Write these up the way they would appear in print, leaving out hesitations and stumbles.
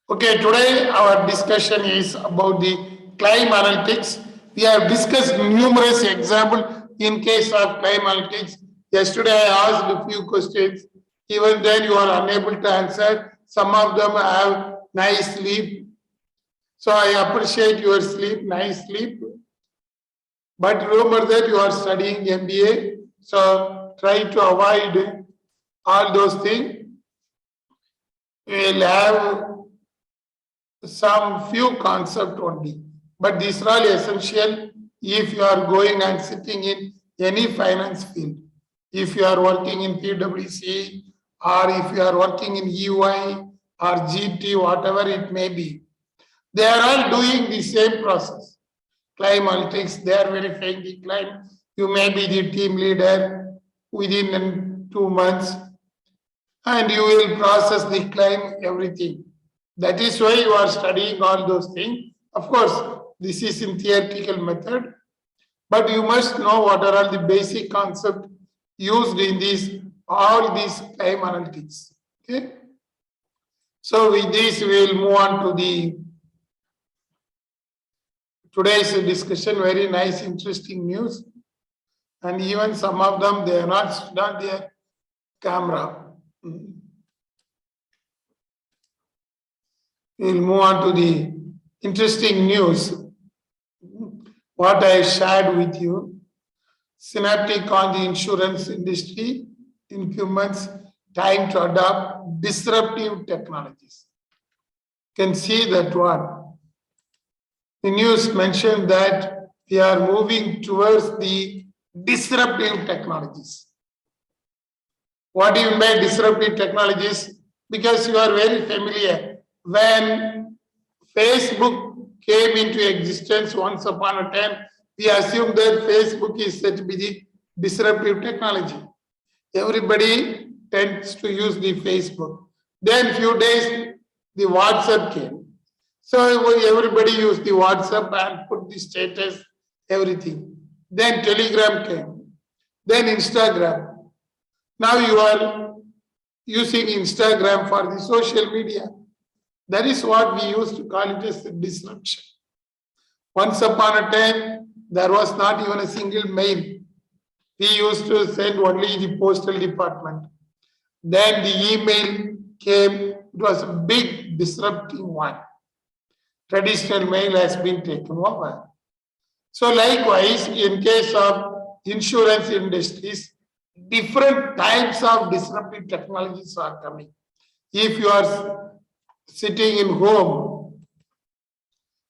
Okay, today our discussion is about the claim analytics. We have discussed numerous examples in case of claim analytics. Yesterday I asked a few questions. Even then you are unable to answer. Some of them have nice sleep. So I appreciate your sleep, nice sleep. But remember that you are studying MBA. So try to avoid all those things. We will have some few concept only, but these are all essential if you are going and sitting in any finance field. If you are working in PwC or if you are working in EY or GT, whatever it may be, they are all doing the same process. Claim analytics, they are verifying the claim. You may be the team leader within 2 months and you will process the claim, everything. That is why you are studying all those things. Of course, this is in theoretical method, but you must know what are all the basic concepts used in all these claim analytics. Okay. So with this, we will move on to the today's discussion. Very nice, interesting news, and even some of them they are not their camera. We'll move on to the interesting news. What I shared with you. Synaptic on the insurance industry increments time to adopt disruptive technologies. You can see that one. The news mentioned that we are moving towards the disruptive technologies. What do you mean by disruptive technologies? Because you are very familiar. When Facebook came into existence once upon a time, we assumed that Facebook is said to be the disruptive technology. Everybody tends to use the Facebook. Then few days, the WhatsApp came. So everybody used the WhatsApp and put the status, everything. Then Telegram came. Then Instagram. Now you are using Instagram for the social media. That is what we used to call it as disruption. Once upon a time, there was not even a single mail. We used to send only the postal department. Then the email came. It was a big disrupting one. Traditional mail has been taken over. So likewise, in case of insurance industries, different types of disruptive technologies are coming. If you are sitting in home,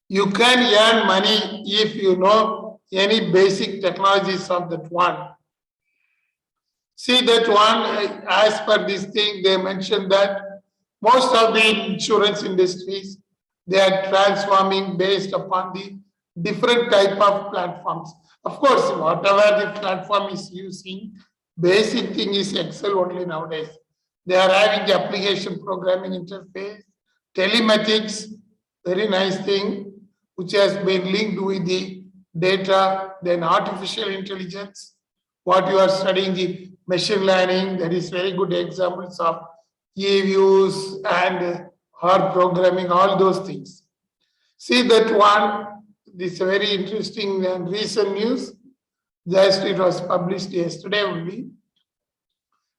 you can earn money if you know any basic technologies of that one. See that one, as per this thing, they mentioned that most of the insurance industries, they are transforming based upon the different type of platforms. Of course, whatever the platform is using, basic thing is Excel only nowadays. They are having the application programming interface, telematics, very nice thing, which has been linked with the data, then artificial intelligence, what you are studying, the machine learning, that is very good examples of e-views and hard programming, all those things. See that one, this is very interesting and recent news, just it was published yesterday only,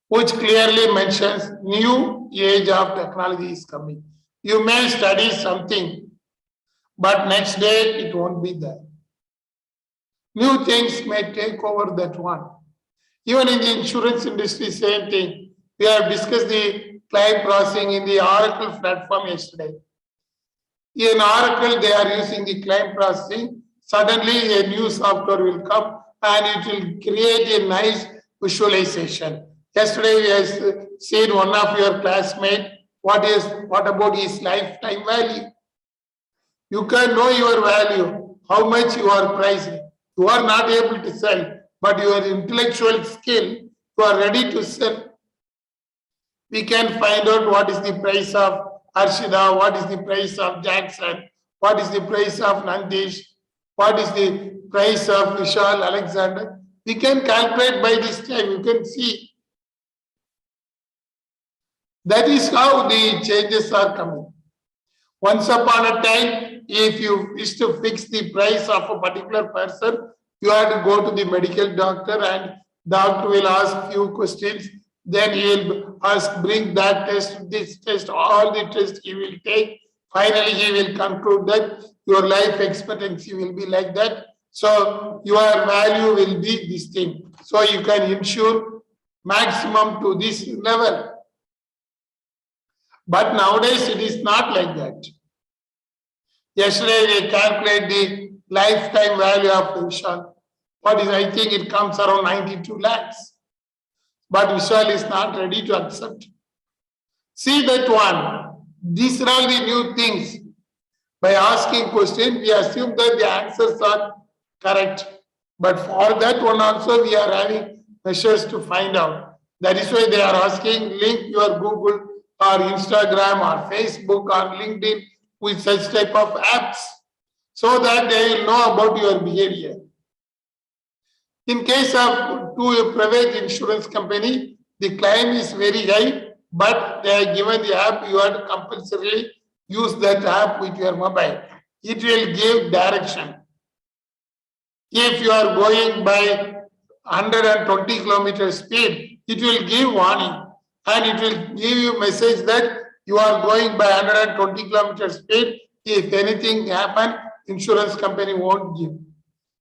which clearly mentions new age of technology is coming. You may study something, but next day it won't be there. New things may take over that one. Even in the insurance industry, same thing. We have discussed the claim processing in the Oracle platform yesterday. In Oracle, they are using the claim processing. Suddenly, a new software will come and it will create a nice visualization. Yesterday, we have seen one of your classmates. What about his lifetime value? You can know your value, how much you are pricing. You are not able to sell, but your intellectual skill, you are ready to sell. We can find out what is the price of Arshida, what is the price of Jackson, what is the price of Nandish, what is the price of Vishal Alexander. We can calculate by this time, you can see. That is how the changes are coming. Once upon a time, if you wish to fix the price of a particular person, you have to go to the medical doctor and doctor will ask few questions. Then he will ask, bring that test, this test, all the tests he will take. Finally, he will conclude that your life expectancy will be like that. So your value will be this thing. So you can insure maximum to this level. But nowadays it is not like that. Yesterday we calculate the lifetime value of Vishal. What is, I think it comes around 92 lakhs. But Vishal is not ready to accept. See that one. These are all the new things. By asking questions, we assume that the answers are correct. But for that one also, we are having measures to find out. That is why they are asking, link your Google or Instagram or Facebook or LinkedIn with such type of apps so that they will know about your behavior. In case of to a private insurance company, the claim is very high, but they are given the app, you have to compulsorily use that app with your mobile. It will give direction. If you are going by 120 kilometers speed, it will give warning and it will give you message that you are going by 120 kilometers speed. If anything happen, insurance company won't give.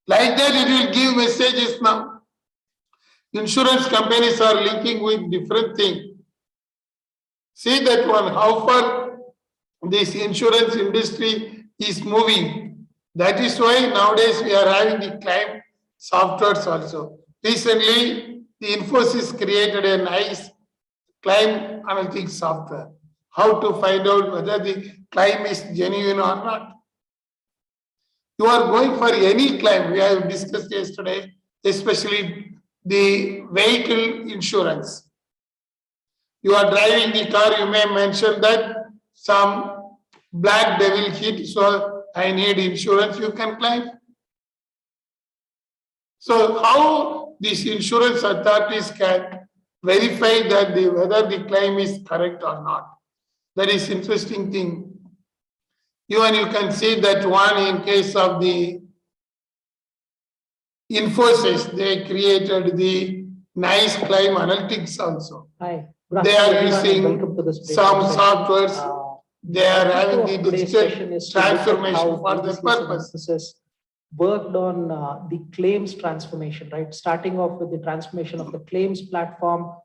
Like that, it will give messages now. Insurance companies are linking with different things. See that one, how far this insurance industry is moving. That is why nowadays we are having the claim softwares also. Recently, the Infosys created a nice claim analytics software. How to find out whether the claim is genuine or not. You are going for any claim, we have discussed yesterday, especially the vehicle insurance. You are driving the car, you may mention that some black devil hit, so I need insurance, you can claim. So how these insurance authorities can verify that whether the claim is correct or not? That is interesting thing. Even you can see that one in case of the Infosys, they created the nice claim analytics also. Hi. They are using some softwares. They are having the digital transformation for the purpose. Worked on the claims transformation, right? Starting off with the transformation of the claims platform,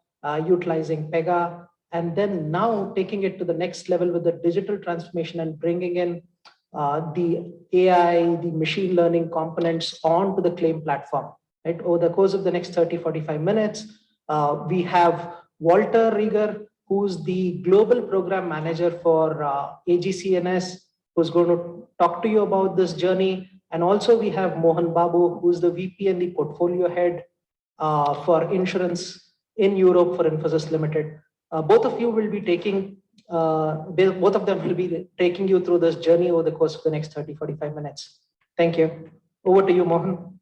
utilizing Pega, and then now taking it to the next level with the digital transformation and bringing in the AI, the machine learning components onto the claim platform, right? Over the course of the next 30-45 minutes, we have Walter Rieger, who's the global program manager for AGCNS, who's going to talk to you about this journey. And also we have Mohan Babu, who's the VP and the portfolio head for insurance in Europe for Infosys Limited. Both of you will be taking, both of them will be taking you through this journey over the course of the next 30-45 minutes. Thank you. Over to you, Mohan.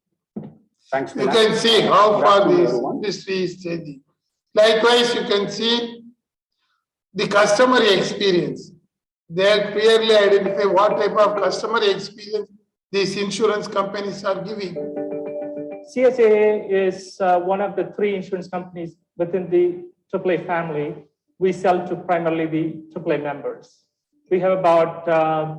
Thanks. You can see how far this industry is changing. Likewise, you can see the customer experience. They clearly identify what type of customer experience these insurance companies are giving. CSA is one of the three insurance companies within the AAA family. We sell to primarily the AAA members. We have about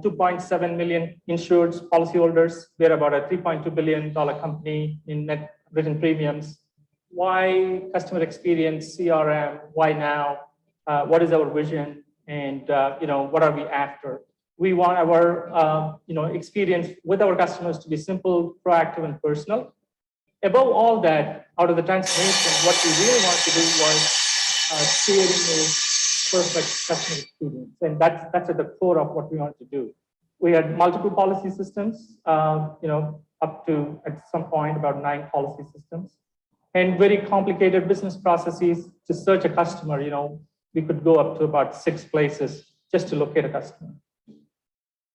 2.7 million insured policyholders. We're about a $3.2 billion company in net written premiums. Why customer experience, CRM, why now? What is our vision? And what are we after? We want our experience with our customers to be simple, proactive, and personal. Above all that, out of the transformation, what we really want to do was creating a perfect customer experience, and that's at the core of what we want to do. We had multiple policy systems, up to at some point about 9 policy systems, and very complicated business processes to search a customer. We could go up to about 6 places just to locate a customer,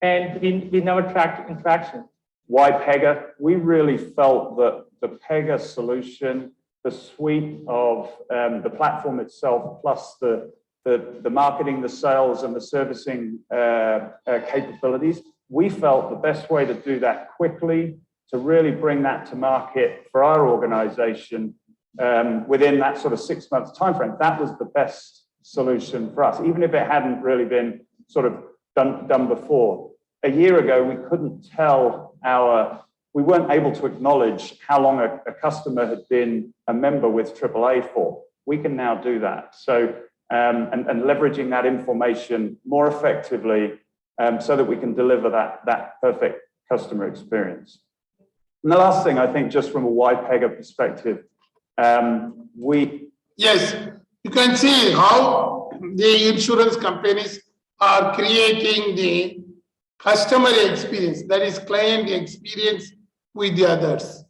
and we never tracked interaction. Why Pega? We really felt that the Pega solution, the suite of the platform itself, plus the the marketing, the sales, and the servicing capabilities. We felt the best way to do that quickly, to really bring that to market for our organization within that sort of 6 months timeframe, that was the best solution for us, even if it hadn't really been sort of done before. A year ago, we couldn't tell we weren't able to acknowledge how long a customer had been a member with AAA for. We can now do that. So, and leveraging that information more effectively so that we can deliver that perfect customer experience. And the last thing, I think, just from a YPEGA perspective, Yes, you can see how the insurance companies are creating the customer experience, that is client experience with the others.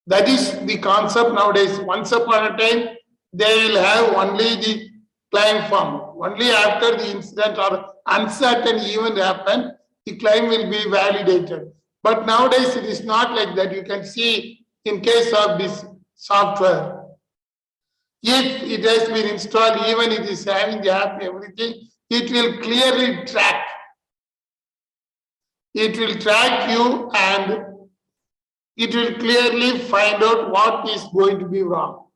That is the concept nowadays. Once upon a time, they will have only the claim form. Only after the incident or uncertain event happen, the claim will be validated. But nowadays, it is not like that. You can see in case of this software, if it has been installed, even it is having the app, everything, it will clearly track. It will track you and it will clearly find out what is going to be wrong.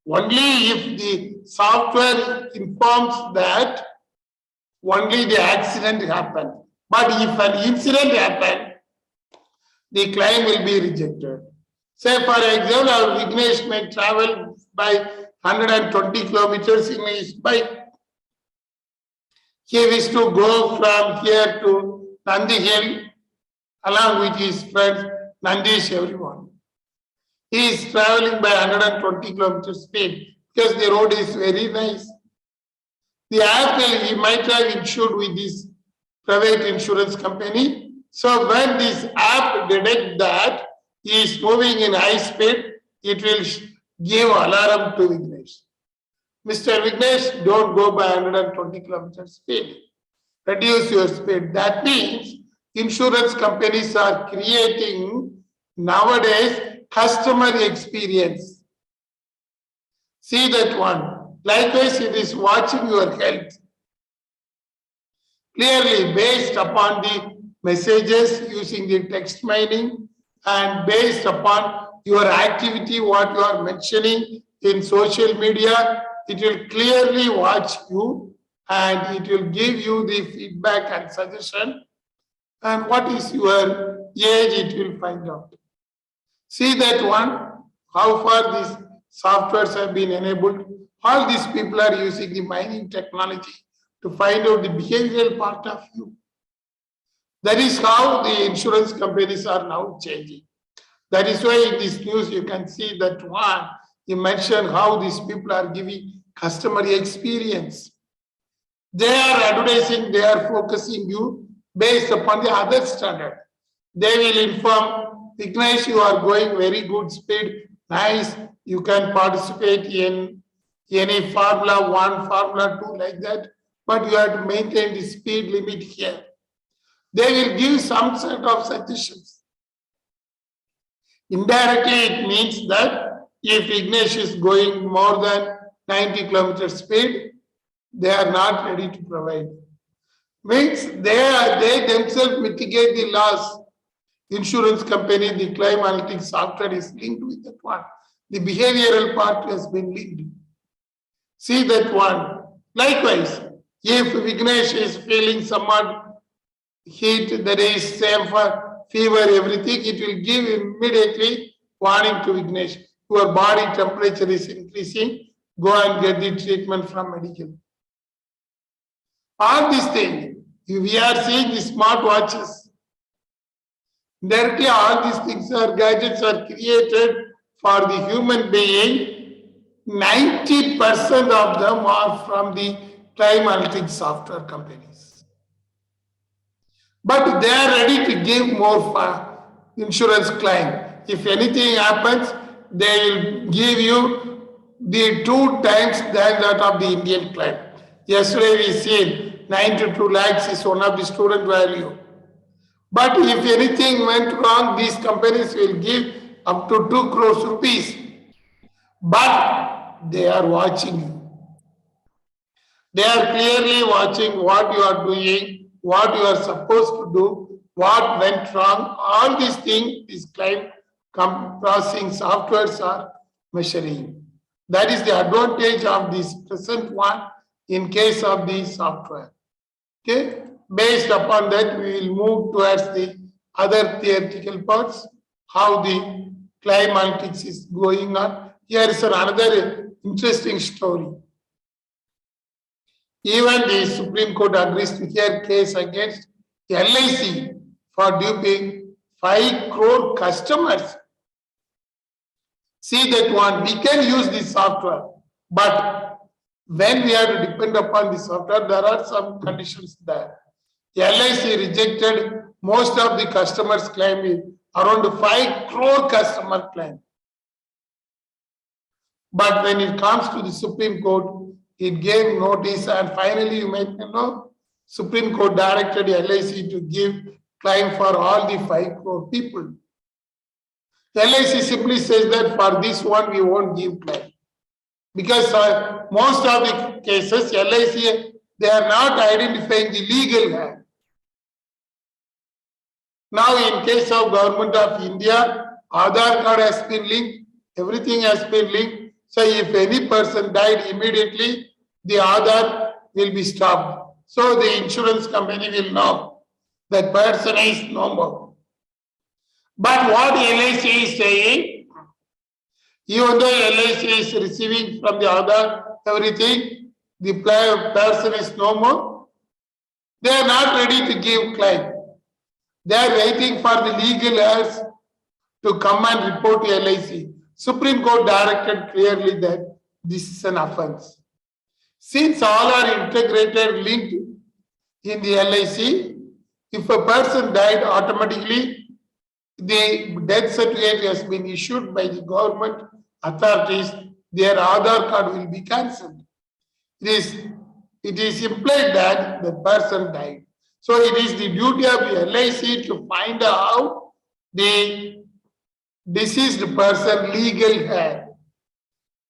Only if the software informs that only the accident happened. But if an incident happened, the claim will be rejected. Say, for example, our Vignesh may travel by 120 kilometers in his bike. He wishes to go from here to Nandi Hill along with his friends, Nandish, everyone. He is traveling by 120 kilometers speed because the road is very nice. The app he might have insured with this private insurance company. So when this app detects that he is moving in high speed, it will give alarm to Vignesh. Mr. Vignesh, don't go by 120 kilometers speed. Reduce your speed. That means insurance companies are creating nowadays customer experience. See that one. Likewise, it is watching your health. Clearly, based upon the messages using the text mining and based upon your activity, what you are mentioning in social media, it will clearly watch you and it will give you the feedback and suggestion. And what is your age, it will find out. See that one, how far these softwares have been enabled. All these people are using the mining technology to find out the behavioral part of you. That is how the insurance companies are now changing. That is why in this news you can see that one, you mentioned how these people are giving customer experience. They are advertising, they are focusing you based upon the other standard. They will inform, Vignesh, you are going very good speed, nice, you can participate in any Formula 1, Formula 2 like that, but you have to maintain the speed limit here. They will give some sort of suggestions. Indirectly, it means that if Vignesh is going more than 90 kilometers speed, they are not ready to provide. Means they themselves mitigate the loss. Insurance company, the claim analytics software is linked with that one. The behavioral part has been linked. See that one. Likewise, if Vignesh is feeling somewhat heat, that is same for fever, everything, it will give immediately warning to Vignesh. Your body temperature is increasing. Go and get the treatment from medical. All these things, we are seeing the smart watches. Directly, all these things are gadgets are created for the human being. 90% of them are from the claim analytics software companies. But they are ready to give more for insurance claim. If anything happens, they will give you the 2 times than that of the Indian claim. Yesterday we seen 9 to 2 lakhs is one of the student value. But if anything went wrong, these companies will give up to 2 crores rupees. But they are watching you. They are clearly watching what you are doing, what you are supposed to do, what went wrong. All these things, these claim processing softwares are measuring. That is the advantage of this present one in case of the software. Okay, based upon that, we will move towards the other theoretical parts, how the claim analytics is going on. Here is another interesting story. Even the Supreme Court agrees to hear case against LIC for duping 5 crore customers. See that one, we can use this software, but when we have to depend upon the software, there are some conditions there. LIC rejected most of the customers' claim, around 5 crore customer claim. But when it comes to the Supreme Court, it gave notice, and finally, you might know, Supreme Court directed LIC to give claim for all the 5 crore people. LIC simply says that for this one, we won't give claim. Because most of the cases, LIC, they are not identifying the legal hand. Now, in case of Government of India, Aadhaar card has been linked, everything has been linked. So, if any person died immediately, the Aadhaar will be stopped. So, the insurance company will know that person is no more. But what LIC is saying, even though LIC is receiving from the Aadhaar everything, the person is no more, they are not ready to give claim. They are waiting for the legal heirs to come and report to LIC. Supreme Court directed clearly that this is an offense. Since all are integrated, linked in the LIC, if a person died, automatically the death certificate has been issued by the government authorities, their Aadhaar card will be cancelled. It is implied that the person died. So it is the duty of the LIC to find out the deceased person legal heir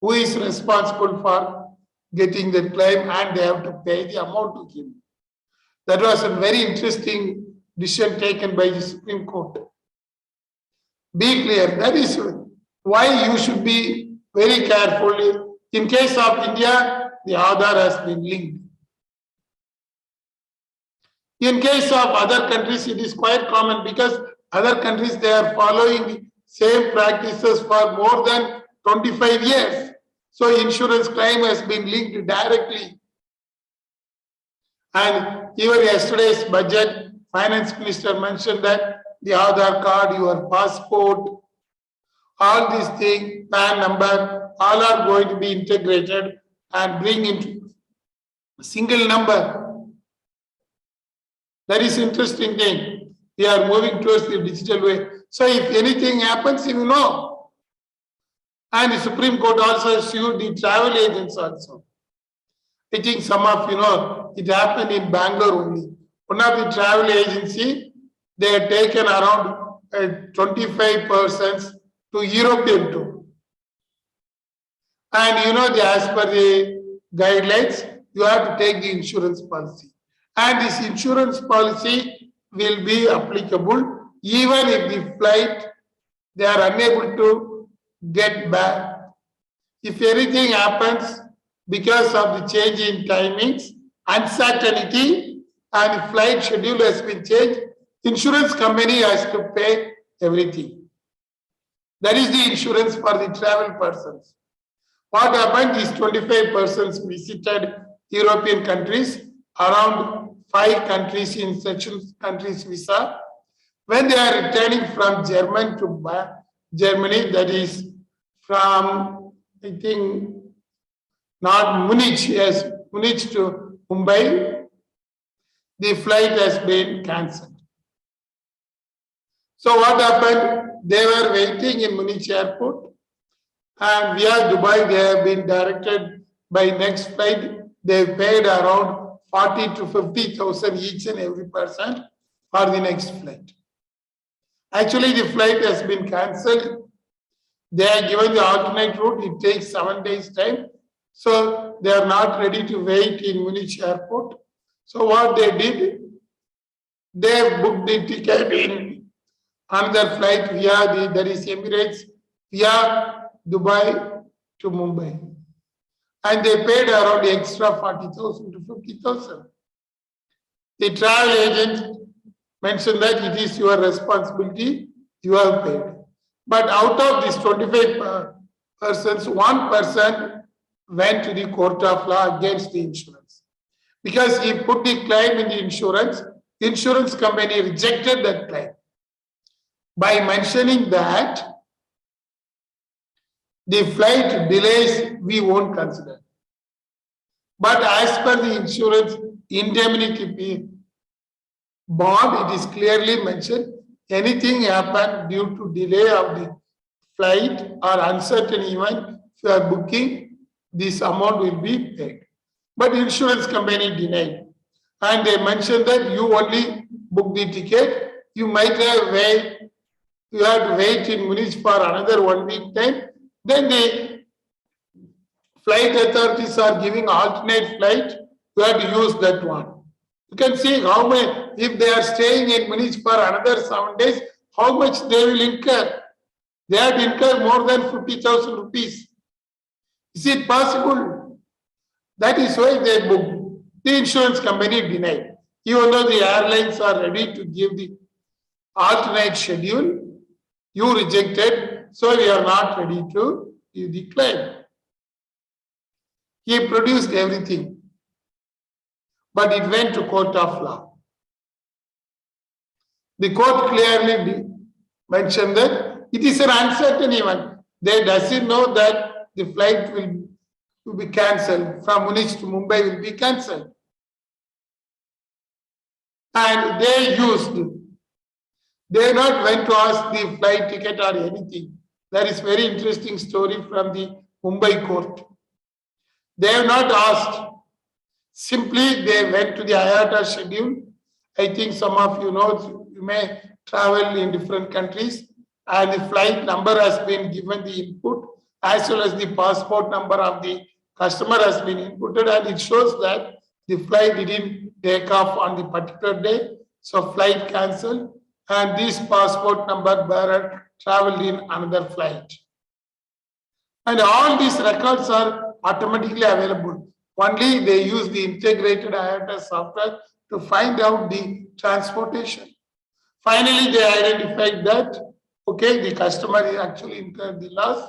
who is responsible for getting the claim, and they have to pay the amount to him. That was a very interesting decision taken by the Supreme Court. Be clear, that is why you should be very careful. In case of India, the Aadhaar has been linked. In case of other countries, it is quite common because other countries, they are following the same practices for more than 25 years. So insurance claim has been linked directly. And even yesterday's budget, finance minister mentioned that the Aadhaar card, your passport, all these things, PAN number, all are going to be integrated and bring into a single number. That is interesting thing. We are moving towards the digital way. So if anything happens, you know. And the Supreme Court also sued the travel agents also. I think some of you know, it happened in Bangalore only. One of the travel agency, they had taken around 25 persons to European tour. And you know, as per the guidelines, you have to take the insurance policy. And this insurance policy will be applicable even if the flight, they are unable to get back. If anything happens because of the change in timings, uncertainty, and the flight schedule has been changed, insurance company has to pay everything. That is the insurance for the travel persons. What happened is 25 persons visited European countries, around 5 countries in such countries visa. When they are returning from Germany to Germany, that is from, I think, not Munich, yes, Munich to Mumbai, the flight has been cancelled. So what happened? They were waiting in Munich airport, and via Dubai, they have been directed by next flight. They paid around 40 to 50,000 each and every person for the next flight. Actually, the flight has been cancelled. They are given the alternate route. It takes 7 days time. So they are not ready to wait in Munich airport. So what they did, they booked the ticket in another flight via there is Emirates via Dubai to Mumbai. And they paid around extra 40,000 to 50,000. The travel agent mentioned that it is your responsibility, you have paid. But out of these 25 persons, one person went to the court of law against the insurance. Because he put the claim in the insurance company rejected that claim by mentioning that the flight delays we won't consider. But as per the insurance indemnity bond, it is clearly mentioned anything happen due to delay of the flight or uncertain event, if you are booking, this amount will be paid. But insurance company denied. And they mentioned that you only book the ticket, you might have you have to wait in Munich for another 1 week time. Then the flight authorities are giving alternate flight, you have to use that one. You can see how many, if they are staying in Munich for another 7 days, how much they will incur. They have to incur more than 50,000 rupees. Is it possible? That is why they booked. The insurance company denied. Even though the airlines are ready to give the alternate schedule, you rejected, so we are not ready to give the claim. He produced everything, but it went to court of law. The court clearly mentioned that it is an uncertain event. They doesn't know that the flight will be cancelled from Munich to Mumbai will be cancelled. And they not went to ask the flight ticket or anything. That is very interesting story from the Mumbai court. They have not asked. Simply they went to the IATA schedule. I think some of you know, you may travel in different countries and the flight number has been given the input as well as the passport number of the customer has been inputted, and it shows that the flight didn't take off on the particular day, so flight cancelled, and this passport number bearer traveled in another flight. And all these records are automatically available. Only they use the integrated IATA software to find out the transportation. Finally, they identified that, okay, the customer actually incurred the loss.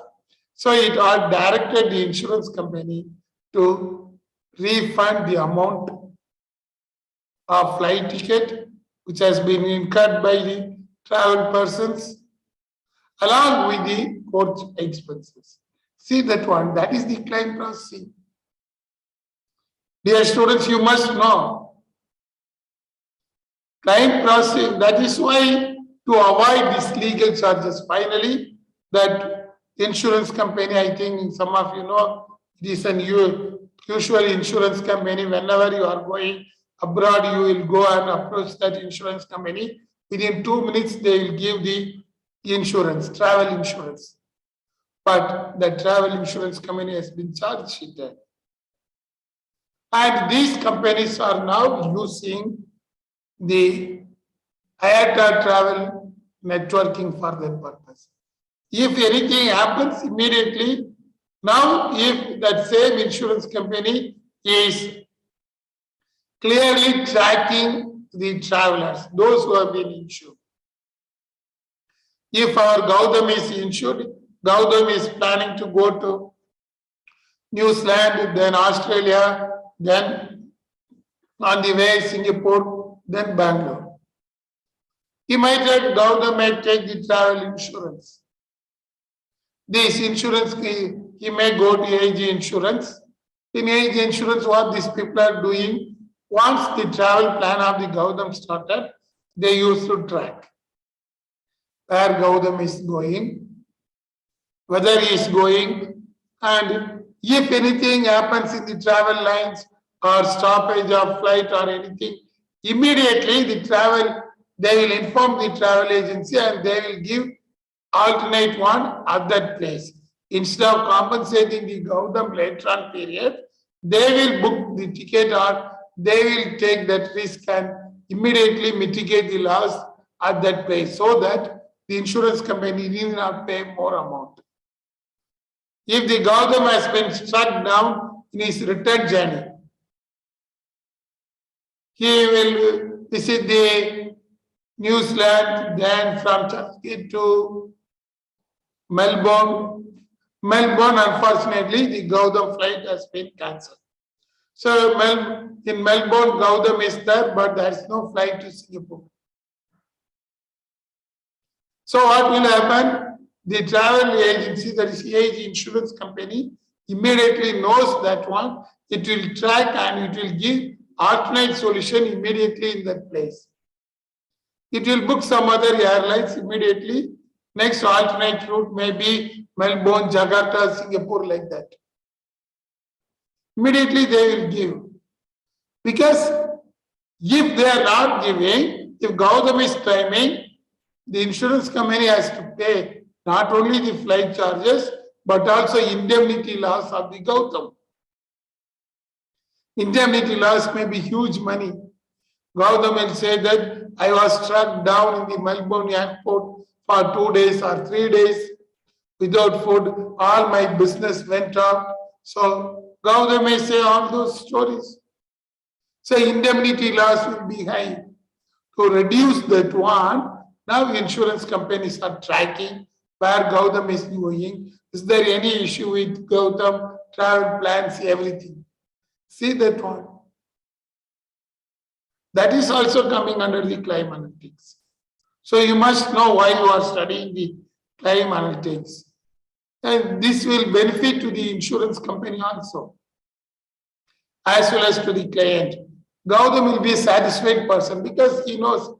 So it all directed the insurance company to refund the amount of flight ticket which has been incurred by the travel persons along with the court expenses. See that one, that is the claim processing. Dear students, you must know claim processing, that is why to avoid these legal charges, finally, that insurance company, I think some of you know, it is an usual insurance company. Whenever you are going abroad, you will go and approach that insurance company. Within 2 minutes, they will give the insurance, travel insurance. But the travel insurance company has been charged cheated. And these companies are now using the IATA travel networking for that purpose. If anything happens immediately, now if that same insurance company is clearly tracking the travelers, those who have been insured. If our Gautam is insured, Gautam is planning to go to New Zealand, then Australia, then on the way Singapore, then Bangalore. He might have, Gautam might take the travel insurance. This insurance, he may go to AG insurance. In AG insurance, what these people are doing, once the travel plan of the Gautam started, they used to track where Gautam is going, whether he is going, and if anything happens in the travel lines or stoppage of flight or anything, immediately they will inform the travel agency and they will give alternate one at that place. instead of compensating the Gautam later on period, they will book the ticket or they will take that risk and immediately mitigate the loss at that place so that the insurance company need not pay more amount. If the Gautam has been struck down in his return journey, he will visit the New Zealand, then from Churchgate to Melbourne. Melbourne, unfortunately, the Gautam flight has been cancelled. So in Melbourne, Gautam is there, but there is no flight to Singapore. So what will happen? The travel agency, that is AIG insurance company, immediately knows that one. It will track and it will give alternate solution immediately in that place. It will book some other airlines immediately. Next alternate route may be Melbourne, Jakarta, Singapore, like that. Immediately they will give. Because if they are not giving, if Gautam is claiming, the insurance company has to pay not only the flight charges, but also indemnity loss of the Gautam. Indemnity loss may be huge money. Gautam will say that I was struck down in the Melbourne airport for 2 days or 3 days without food. All my business went off. So Gautam may say all those stories. So indemnity loss will be high. To reduce that one, now insurance companies are tracking where Gautam is going. Is there any issue with Gautam, travel plans, everything? See that one. That is also coming under the claim analytics. So you must know why you are studying the claim analytics. And this will benefit to the insurance company also, as well as to the client. Gautam will be a satisfied person because he knows,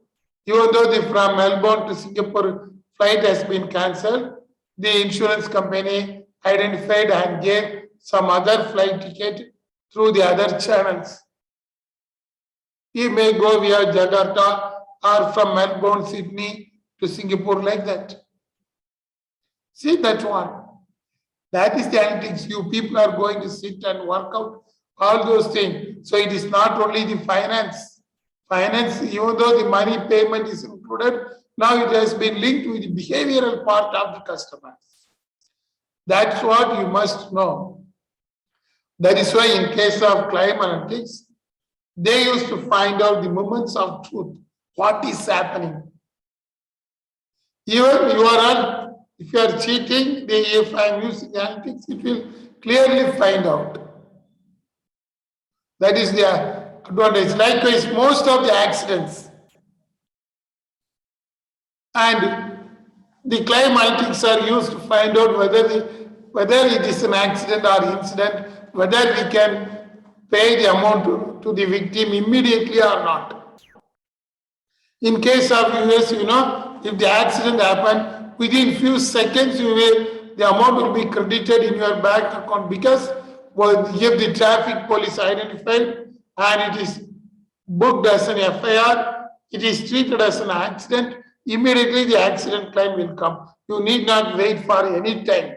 even though from Melbourne to Singapore flight has been cancelled, the insurance company identified and gave some other flight ticket through the other channels. He may go via Jakarta or from Melbourne, Sydney to Singapore, like that. See that one. That is the analytics. You people are going to sit and work out all those things. So it is not only the finance. Finance, even though the money payment is included, now it has been linked with the behavioral part of the customers. That's what you must know. That is why in case of claim analytics, they used to find out the moments of truth. What is happening? Even you are, if you are cheating, if I am using analytics, it will clearly find out. That is the advantage. Likewise, most of the accidents and the claim analytics are used to find out whether it is an accident or incident, whether we can pay the amount to the victim immediately or not. In case of US, if the accident happened, within few seconds, the amount will be credited in your bank account because if the traffic police identified and it is booked as an FIR, it is treated as an accident, immediately the accident claim will come. You need not wait for any time.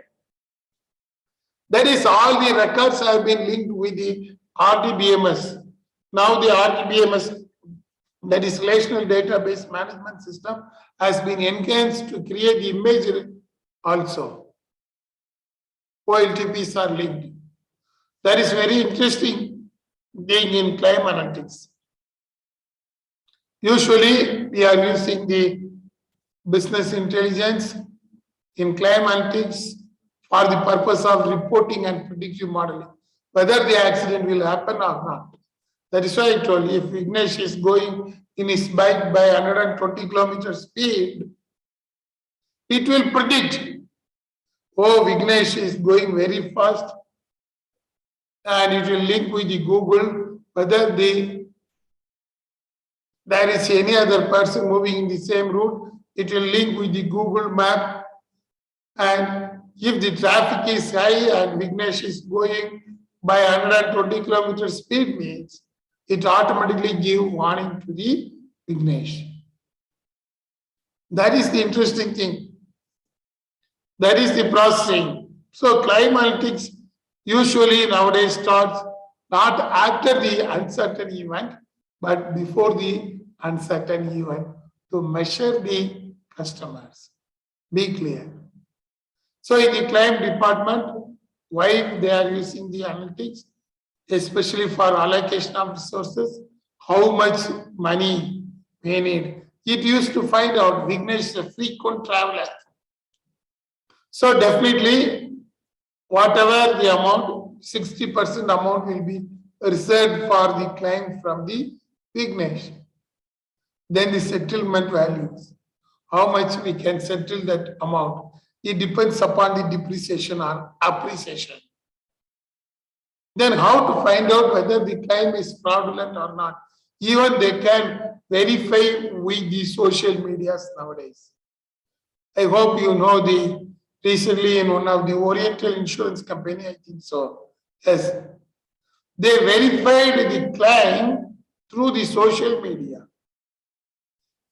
That is, all the records have been linked with the RDBMS. Now the RDBMS, that is Relational Database Management System, has been enhanced to create the imagery also. OLTPs are linked. That is very interesting thing in claim analytics. Usually we are using the business intelligence in claim analytics for the purpose of reporting and predictive modeling, whether the accident will happen or not. That is why I told you, if Vignesh is going in his bike by 120 kilometers speed, it will predict, oh, Vignesh is going very fast, and it will link with the Google whether there is any other person moving in the same route. It will link with the Google map, and if the traffic is high and Vignesh is going by 120 kilometers speed, means it automatically gives warning to the Vignesh. That is the interesting thing. That is the processing So claim analytics usually nowadays starts not after the uncertain event, but before the uncertain event to measure the customers. Be clear. So in the claim department, why they are using the analytics, especially for allocation of resources, how much money we need. It used to find out Vignesh is a frequent traveler. So definitely, whatever the amount, 60% amount will be reserved for the claim from the Vignesh. Then the settlement values, how much we can settle that amount. It depends upon the depreciation or appreciation. Then how to find out whether the claim is fraudulent or not. Even they can verify with the social medias nowadays. I hope you know the recently in one of the Oriental insurance company, I think so. Yes. They verified the claim through the social media.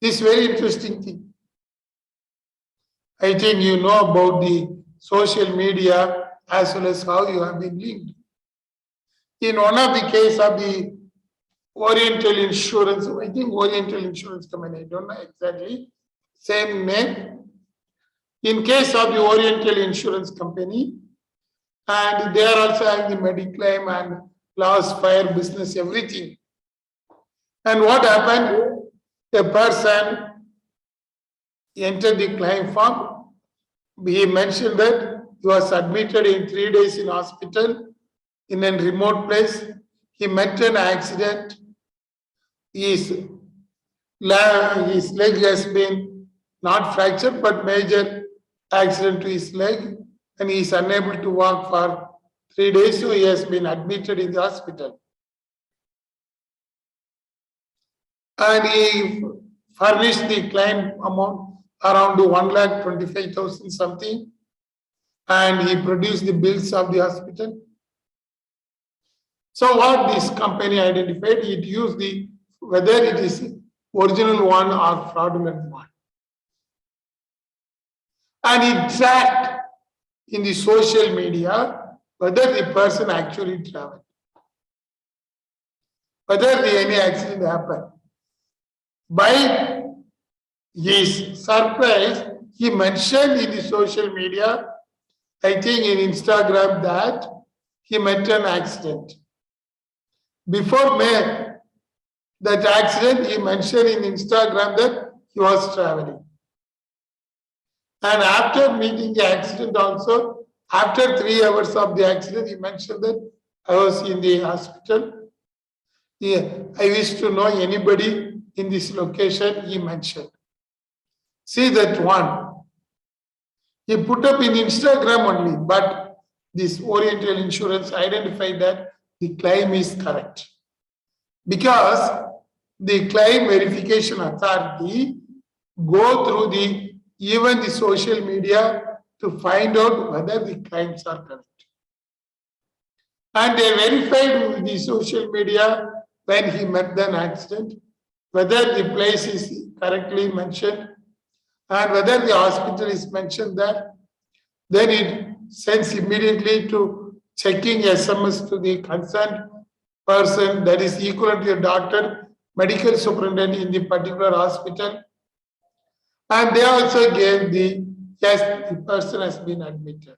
This very interesting thing. I think you know about the social media as well as how you have been linked. In one of the case of the Oriental Insurance, I think Oriental Insurance Company, I don't know exactly, same name. In case of the Oriental Insurance Company, and they are also having the mediclaim and loss, fire, business, everything. And what happened? A person entered the claim form. He mentioned that he was admitted in 3 days in hospital in a remote place. He met an accident. His leg has been not fractured, but major accident to his leg, and he is unable to walk for 3 days, so he has been admitted in the hospital. And he furnished the claim amount around 1,25,000 something, and he produced the bills of the hospital. So what this company identified, it used the whether it is original one or fraudulent one. And it tracked in the social media whether the person actually traveled, whether any accident happened. By his surprise, he mentioned in the social media, I think in Instagram, that he met an accident. Before that accident, he mentioned in Instagram that he was traveling. And after meeting the accident also, after 3 hours of the accident, he mentioned that I was in the hospital. I wish to know anybody in this location, he mentioned. See that one. He put up in Instagram only, but this Oriental Insurance identified that the claim is correct. Because the claim verification authority go through even the social media to find out whether the claims are correct. And they verified with the social media when he met an accident, whether the place is correctly mentioned and whether the hospital is mentioned there. Then it sends immediately to checking SMS to the concerned person, that is equivalent to a doctor, medical superintendent in the particular hospital. And they also gave yes, the person has been admitted.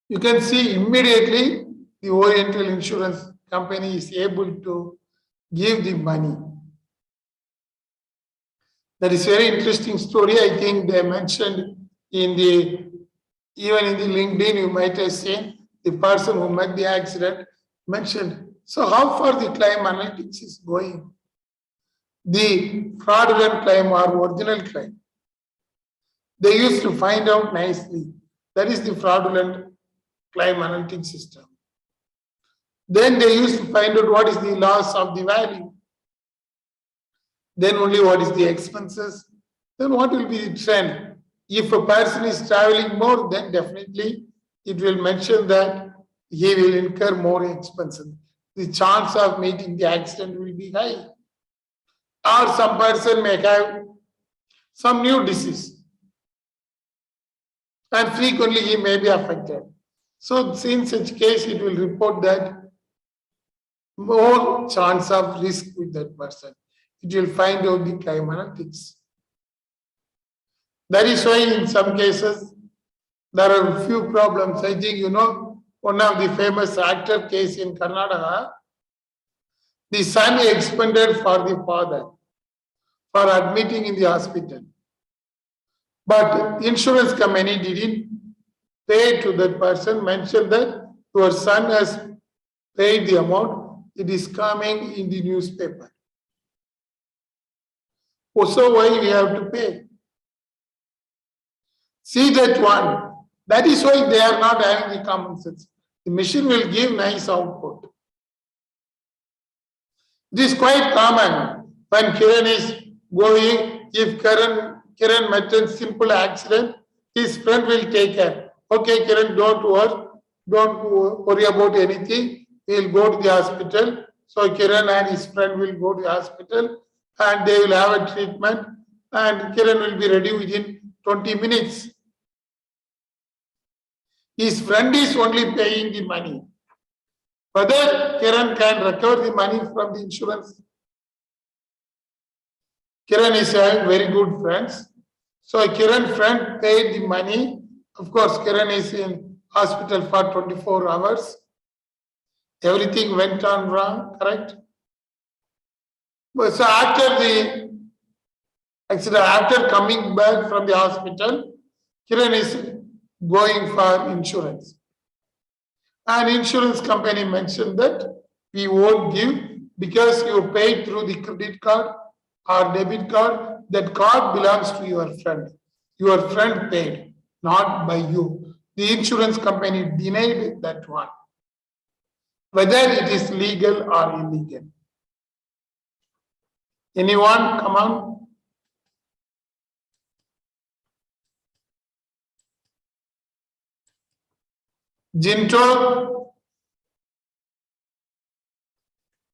You can see immediately the Oriental Insurance Company is able to give the money. That is very interesting story. I think they mentioned even in the LinkedIn, you might have seen the person who met the accident mentioned. So how far the claim analytics is going? The fraudulent claim or original claim, they used to find out nicely. That is the fraudulent claim analytics system. Then they used to find out what is the loss of the value. Then only what is the expenses. Then what will be the trend. If a person is traveling more, then definitely it will mention that he will incur more expenses. The chance of meeting the accident will be high. Or some person may have some new disease. and frequently he may be affected. So in such case, it will report that more chance of risk with that person. It will find out the claim analytics. That is why in some cases, there are a few problems. I think you know one of the famous actor case in Karnataka, the son expended for the father for admitting in the hospital. But insurance company didn't pay to that person, mentioned that your son has paid the amount, it is coming in the newspaper. So why we have to pay? See that one. That is why they are not having the common sense. The machine will give nice output. This is quite common when Kiran is going. If Kiran met a simple accident, his friend will take care. Okay, Kiran, don't worry about anything. He'll go to the hospital. So Kiran and his friend will go to the hospital and they will have a treatment and Kiran will be ready within 20 minutes. His friend is only paying the money. Whether Kiran can recover the money from the insurance. Kiran is having very good friends. So Kiran friend paid the money. Of course, Kiran is in hospital for 24 hours. Everything went on wrong, correct? But so after coming back from the hospital, Kiran is going for insurance. And insurance company mentioned that we won't give because you paid through the credit card or debit card. That card belongs to your friend. Your friend paid, not by you. The insurance company denied that one. Whether it is legal or illegal. Anyone? Come on. Jinto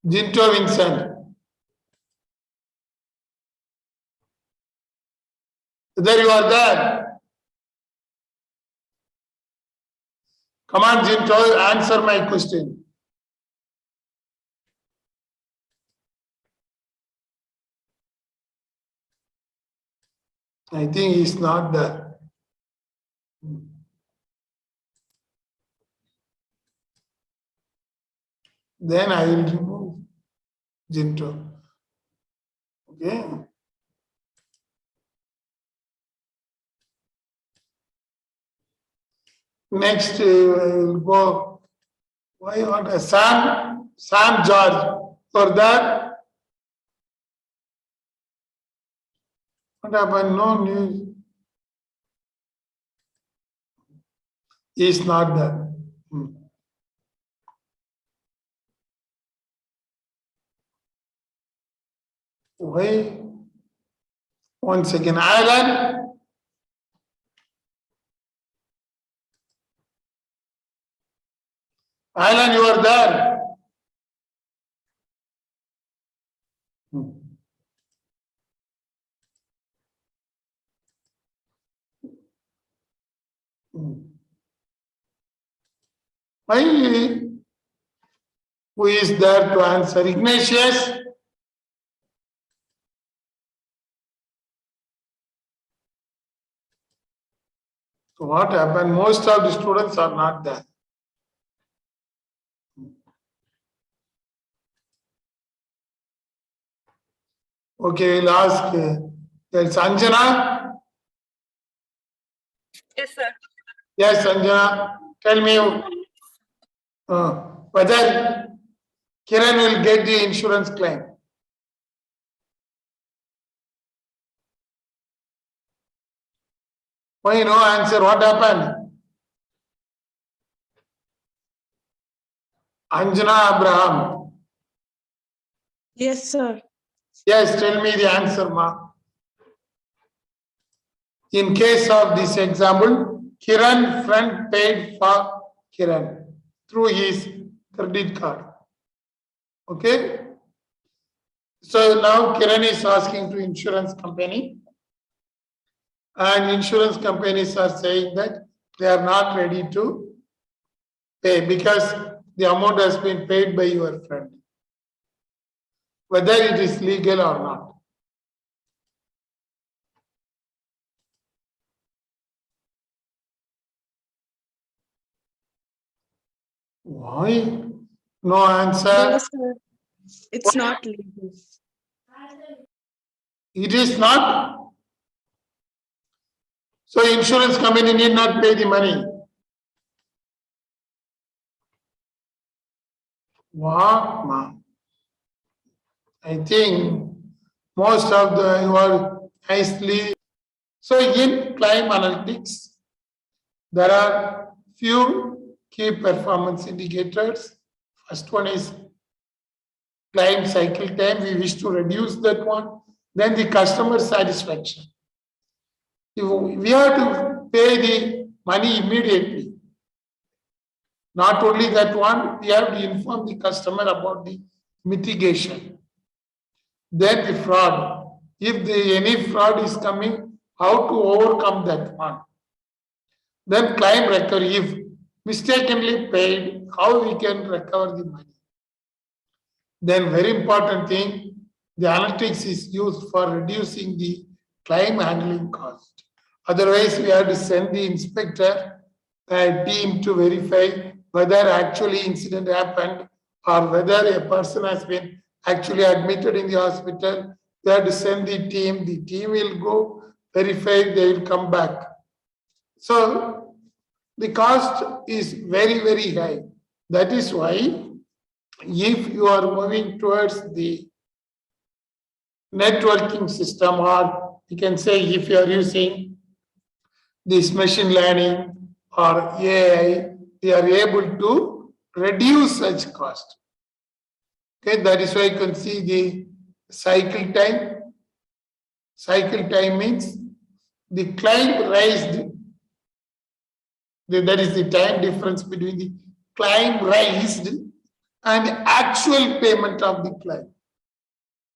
Vincent. There you are there. Come on, Jinto, answer my question. I think he's not there. Then I will remove Jinto. Okay. Next, I will go. Why not a Sam George? For that, what happened? No news. He is not there. Why? One second. Alan. Alan, you are there. Why? Who is there to answer? Ignatius? So what happened? Most of the students are not there. Okay, we'll ask. There's Anjana. Yes, sir. Yes, Anjana. Tell me whether Kiran will get the insurance claim. Why no answer? What happened? Anjana Abraham. Yes, sir. Yes, tell me the answer, ma. In case of this example, Kiran friend paid for Kiran through his credit card. Okay. So now Kiran is asking to insurance company. and insurance companies are saying that they are not ready to pay because the amount has been paid by your friend, whether it is legal or not. Why? No answer. No, sir. It's not legal. It is not. So insurance company need not pay the money. What, ma? I think most of you are nicely. So in claim analytics, there are few key performance indicators. First one is claim cycle time. We wish to reduce that one. Then the customer satisfaction. If we have to pay the money immediately. Not only that one, we have to inform the customer about the mitigation. Then the fraud. If any fraud is coming, how to overcome that one. Then claim recovery. If mistakenly paid, how we can recover the money. Then very important thing, the analytics is used for reducing the claim handling cost. Otherwise, we have to send the inspector team to verify whether actually incident happened or whether a person has been actually admitted in the hospital. They have to send the team will go verify, they will come back. So the cost is very, very high. That is why if you are moving towards the networking system, or you can say if you are using this machine learning or AI, they are able to reduce such cost. Okay, that is why you can see the cycle time. Cycle time means the claim raised, that is the time difference between the claim raised and the actual payment of the claim.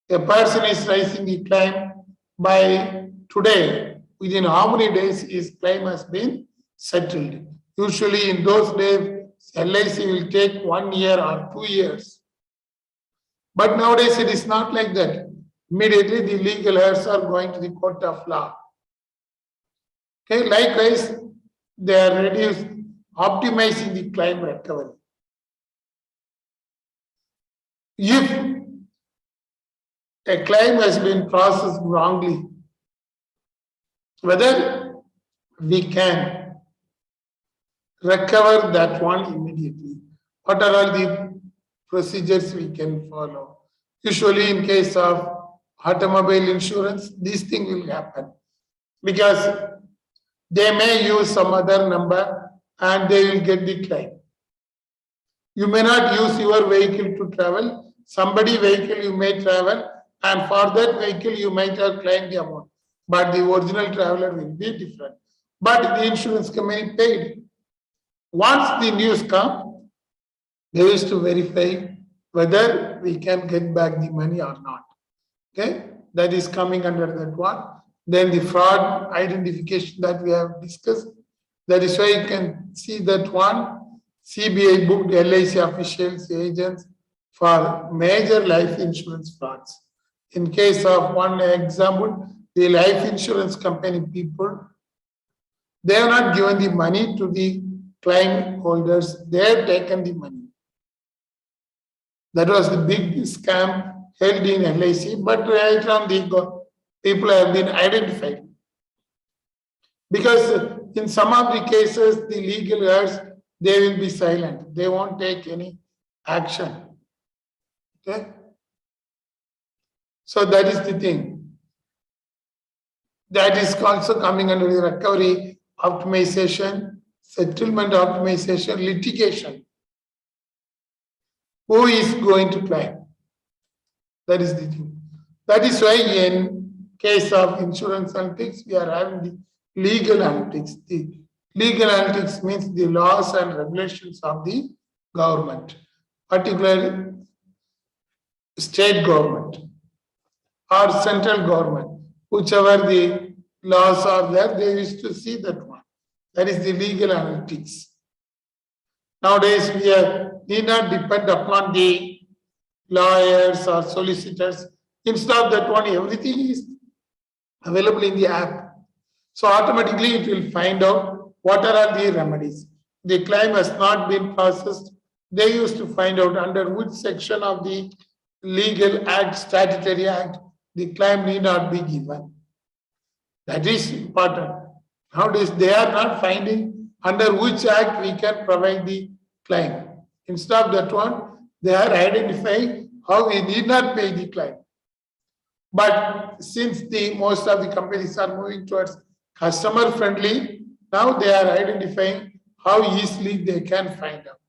A person is raising the claim by today, within how many days his claim has been settled. Usually in those days, LIC will take 1 year or 2 years. But nowadays it is not like that. Immediately the legal heirs are going to the court of law. Okay, likewise, they are optimizing the claim recovery. If a claim has been processed wrongly, whether we can recover that one immediately. What are all the procedures we can follow? Usually in case of automobile insurance, this thing will happen because they may use some other number and they will get the claim. You may not use your vehicle to travel. Somebody vehicle you may travel, and for that vehicle you might have claimed the amount. But the original traveler will be different. But the insurance company paid. Once the news comes, they used to verify whether we can get back the money or not. Okay, that is coming under that one. Then the fraud identification that we have discussed. That is why you can see that one. CBI booked LIC officials, agents for major life insurance frauds. In case of one example, the life insurance company people, they have not given the money to the claim holders, they have taken the money. That was the big scam held in LIC, but right on the people have been identified. Because in some of the cases, the legal heirs, they will be silent. They won't take any action. Okay? So that is the thing. That is also coming under the recovery optimization, settlement optimization, litigation. Who is going to claim? That is the thing. That is why in case of insurance analytics, we are having the legal analytics. The legal analytics means the laws and regulations of the government, particularly state government or central government, whichever the laws are there, they used to see that one. That is the legal analytics. Nowadays, need not depend upon the lawyers or solicitors. Instead of that one, everything is available in the app. So automatically it will find out what are the remedies. The claim has not been processed. They used to find out under which section of the legal act, statutory act, the claim need not be given. That is important. Nowadays, they are not finding under which act we can provide the claim. Instead of that one, they are identifying how we need not pay the claim. But since most of the companies are moving towards customer friendly, now they are identifying how easily they can find out.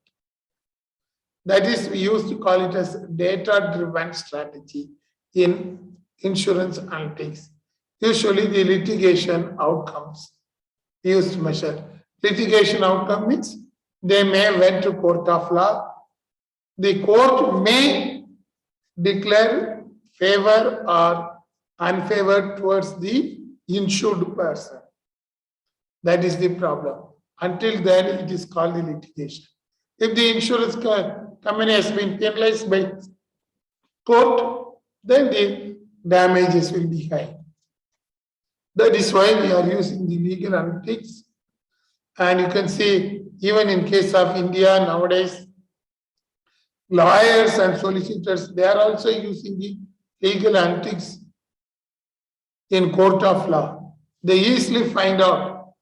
That is, we used to call it as data-driven strategy in insurance analytics. Usually the litigation outcomes used to measure. Litigation outcome means they may went to court of law. The court may declare favor or unfavor towards the insured person. That is the problem. Until then, it is called the litigation. If the insurance company has been penalized by court, then the damages will be high. That is why we are using the legal analytics. And you can see, even in case of India nowadays, lawyers and solicitors, they are also using the legal analytics in court of law. They easily find out,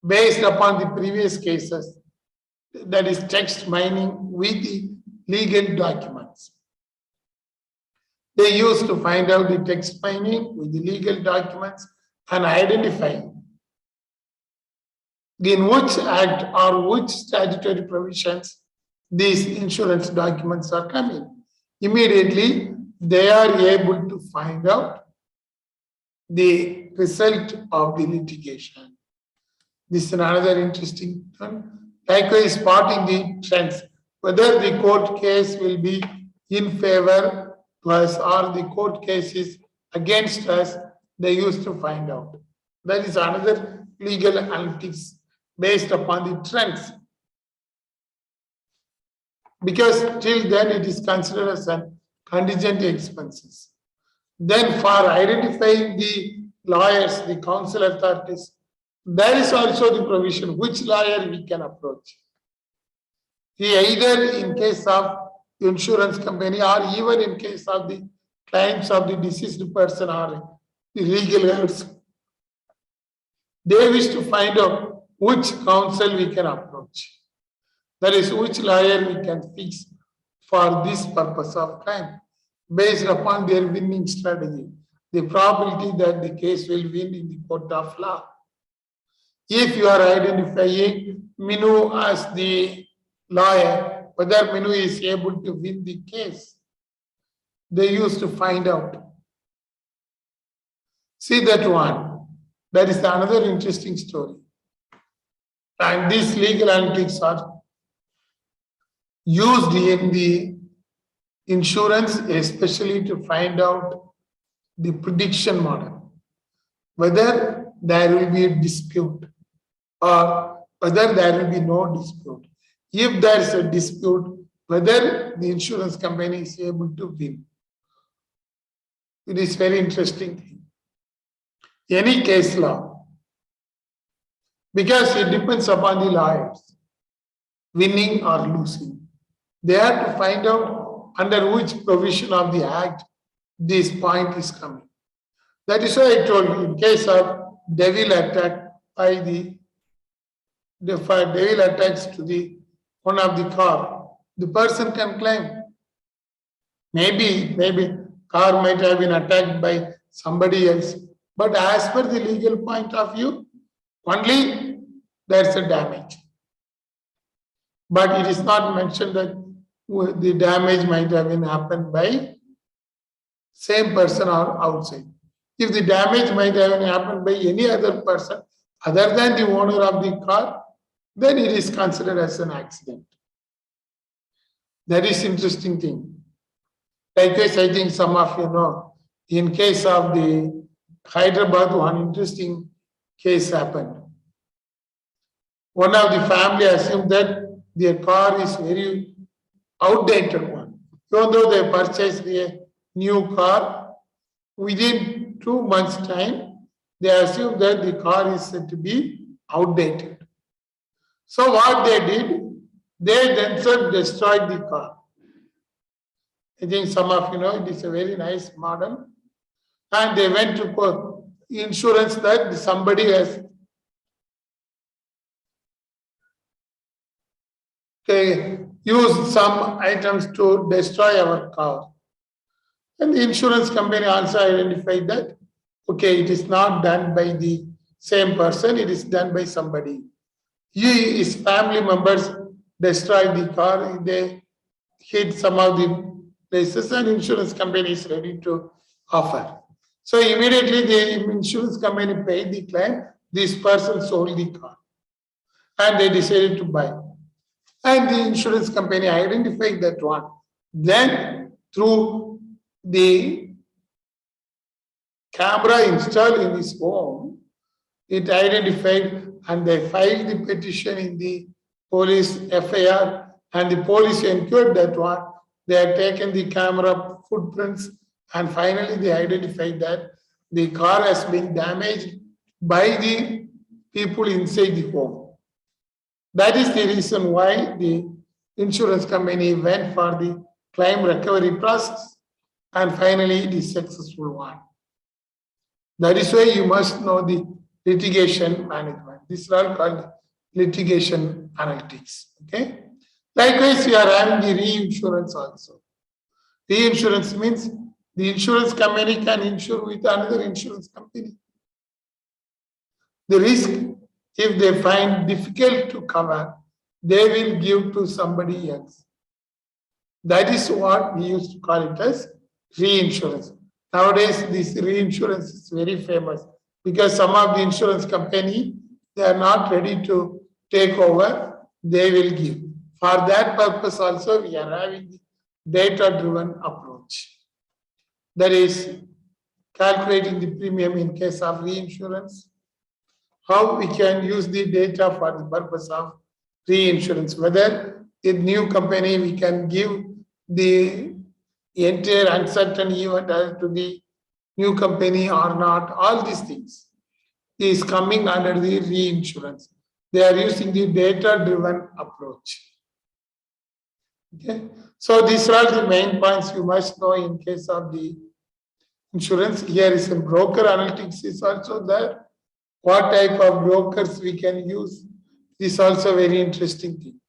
based upon the previous cases, that is text mining with the legal documents. They used to find out the text mining with the legal documents and identify in which act or which statutory provisions these insurance documents are coming. Immediately, they are able to find out the result of the litigation. This is another interesting one. Likewise, spotting the trends, whether the court case will be in favor to us or the court case is against us, they used to find out. That is another legal analytics based upon the trends. Because till then it is considered as a contingent expenses. Then for identifying the lawyers, the counsel authorities, there is also the provision which lawyer we can approach. Either in case of insurance company or even in case of the claims of the deceased person or the legal heirs, they wish to find out which counsel we can approach. That is, which lawyer we can fix for this purpose of claim based upon their winning strategy, the probability that the case will win in the court of law. If you are identifying Minu as the lawyer, whether Minu is able to win the case, they used to find out. See that one. That is another interesting story. And these legal analytics are used in the insurance, especially to find out the prediction model, whether there will be a dispute or whether there will be no dispute. If there is a dispute, whether the insurance company is able to win. It is very interesting thing. Any case law, because it depends upon the lawyers, winning or losing. They have to find out under which provision of the act this point is coming. That is why I told you, in case of devil attack by the devil attacks to the one of the car, the person can claim. Maybe car might have been attacked by somebody else. But as per the legal point of view, only there's a damage. But it is not mentioned that the damage might have been happened by same person or outside. If the damage might have happened by any other person other than the owner of the car, then it is considered as an accident. That is interesting thing. Likewise, I think some of you know, in case of the Hyderabad, one interesting case happened. One of the family assumed that their car is very outdated one. Even though they purchased a new car, within 2 months' time, they assumed that the car is said to be outdated. So what they did, they themselves destroyed the car. I think some of you know it is a very nice model. And they went to insurance that somebody has used some items to destroy our car. And the insurance company also identified that, okay, it is not done by the same person, it is done by somebody. His family members destroyed the car, they hit some of the places, and insurance company is ready to offer. So immediately the insurance company paid the claim, this person sold the car and they decided to buy. And the insurance company identified that one. Then through the camera installed in his home, it identified and they filed the petition in the police FIR, and the police enquired that one. They had taken the camera footprints and finally they identified that the car has been damaged by the people inside the home. That is the reason why the insurance company went for the claim recovery process and finally it is successful one. That is why you must know the litigation management. This is all called litigation analytics. Okay. Likewise, you are having the reinsurance also. Reinsurance means the insurance company can insure with another insurance company. The risk, if they find difficult to cover, they will give to somebody else. That is what we used to call it as reinsurance. Nowadays, this reinsurance is very famous because some of the insurance company, they are not ready to take over, they will give. For that purpose also, we are having the data-driven approach. That is calculating the premium in case of reinsurance, how we can use the data for the purpose of reinsurance, whether in new company we can give the entire uncertain event to the new company or not, all these things is coming under the reinsurance. They are using the data-driven approach. Okay, so these are the main points you must know in case of the insurance. Here is a broker analytics is also there. What type of brokers we can use is also very interesting thing.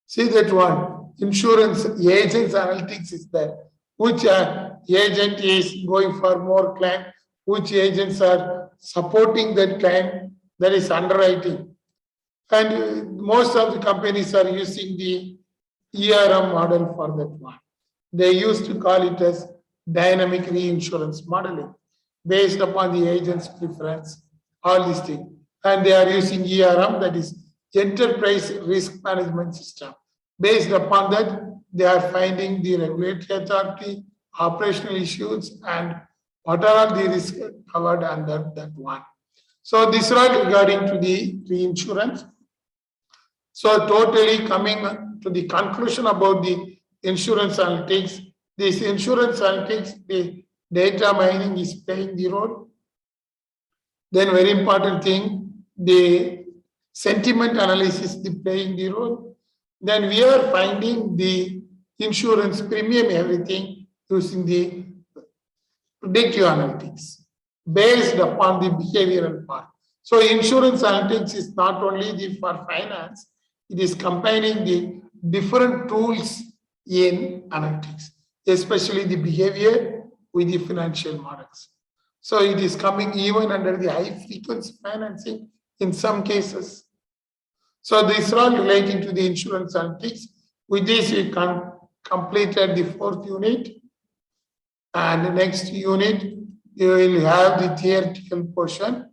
See that one, insurance agents analytics is there. Which agent is going for more claim, which agents are supporting that claim, that is underwriting. And most of the companies are using the ERM model for that one. They used to call it as dynamic reinsurance modeling based upon the agent's preference, all these things. And they are using ERM, that is enterprise risk management system. Based upon that, they are finding the regulatory authority, operational issues, and what are all the risks covered under that one. So this is all regarding to the reinsurance. So totally coming to the conclusion about the insurance analytics, this insurance analytics, the data mining is playing the role. Then very important thing, the sentiment analysis is playing the role. Then we are finding the insurance premium, everything using the predictive analytics based upon the behavioral part. So insurance analytics is not only for finance, it is combining the different tools in analytics, especially the behavior with the financial models. So it is coming even under the high frequency financing in some cases. So this is all relating to the insurance analytics. With this, we completed the 4th unit. And the next unit, you will have the theoretical portion.